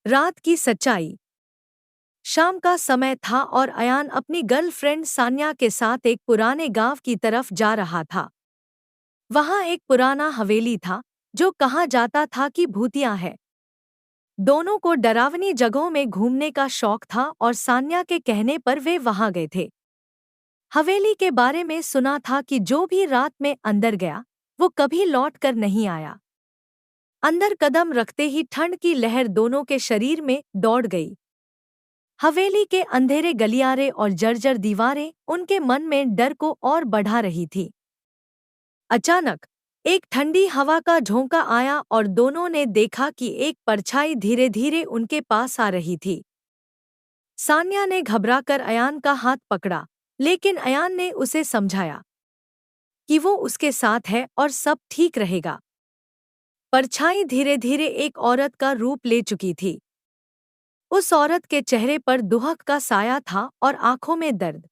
रात की सच्चाई। शाम का समय था और अयान अपनी गर्लफ्रेंड सान्या के साथ एक पुराने गांव की तरफ जा रहा था। वहां एक पुराना हवेली था जो कहा जाता था कि भूतिया है। दोनों को डरावनी जगहों में घूमने का शौक था और सान्या के कहने पर वे वहां गए थे। हवेली के बारे में सुना था कि जो भी रात में अंदर गया वो कभी लौट कर नहीं आया। अंदर कदम रखते ही ठंड की लहर दोनों के शरीर में दौड़ गई। हवेली के अंधेरे गलियारे और जर्जर दीवारें उनके मन में डर को और बढ़ा रही थी। अचानक एक ठंडी हवा का झोंका आया और दोनों ने देखा कि एक परछाई धीरे धीरे उनके पास आ रही थी। सान्या ने घबराकर अयान का हाथ पकड़ा, लेकिन अयान ने उसे समझाया कि वो उसके साथ है और सब ठीक रहेगा। परछाई धीरे धीरे एक औरत का रूप ले चुकी थी। उस औरत के चेहरे पर दुहक का साया था और आंखों में दर्द।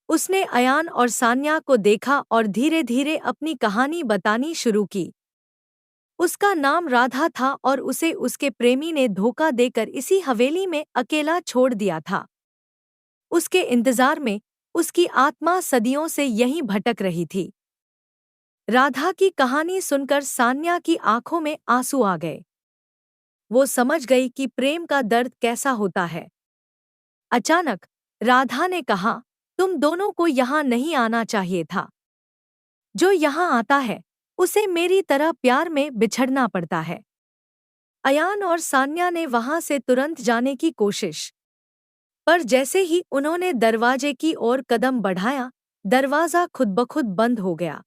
उसने अयान और सान्या को देखा और धीरे धीरे अपनी कहानी बतानी शुरू की। उसका नाम राधा था और उसे उसके प्रेमी ने धोखा देकर इसी हवेली में अकेला छोड़ दिया था। उसके इंतजार में उसकी आत्मा सदियों से यहीं भटक रही थी। राधा की कहानी सुनकर सान्या की आंखों में आंसू आ गए। वो समझ गई कि प्रेम का दर्द कैसा होता है। अचानक राधा ने कहा, तुम दोनों को यहाँ नहीं आना चाहिए था। जो यहाँ आता है उसे मेरी तरह प्यार में बिछड़ना पड़ता है। अयान और सान्या ने वहां से तुरंत जाने की कोशिश, पर जैसे ही उन्होंने दरवाजे की ओर कदम बढ़ाया, दरवाजा खुद ब खुद बंद हो गया।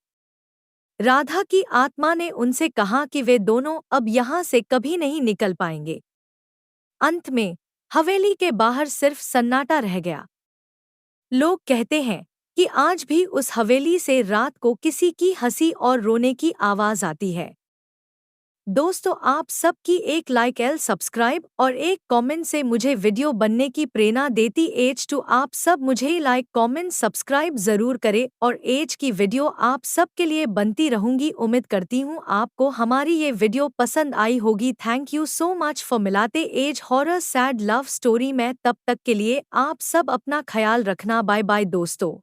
राधा की आत्मा ने उनसे कहा कि वे दोनों अब यहाँ से कभी नहीं निकल पाएंगे। अंत में हवेली के बाहर सिर्फ सन्नाटा रह गया। लोग कहते हैं कि आज भी उस हवेली से रात को किसी की हंसी और रोने की आवाज आती है। दोस्तों, आप सबकी एक लाइक एल सब्सक्राइब और एक कमेंट से मुझे वीडियो बनने की प्रेरणा देती। एज टू आप सब मुझे लाइक कमेंट सब्सक्राइब जरूर करें और एज की वीडियो आप सबके लिए बनती रहूंगी। उम्मीद करती हूँ आपको हमारी ये वीडियो पसंद आई होगी। Thank you so much for मिलाते as horror sad love story में। तब तक के लिए आप सब अपना ख्याल रखना। बाय बाय दोस्तों।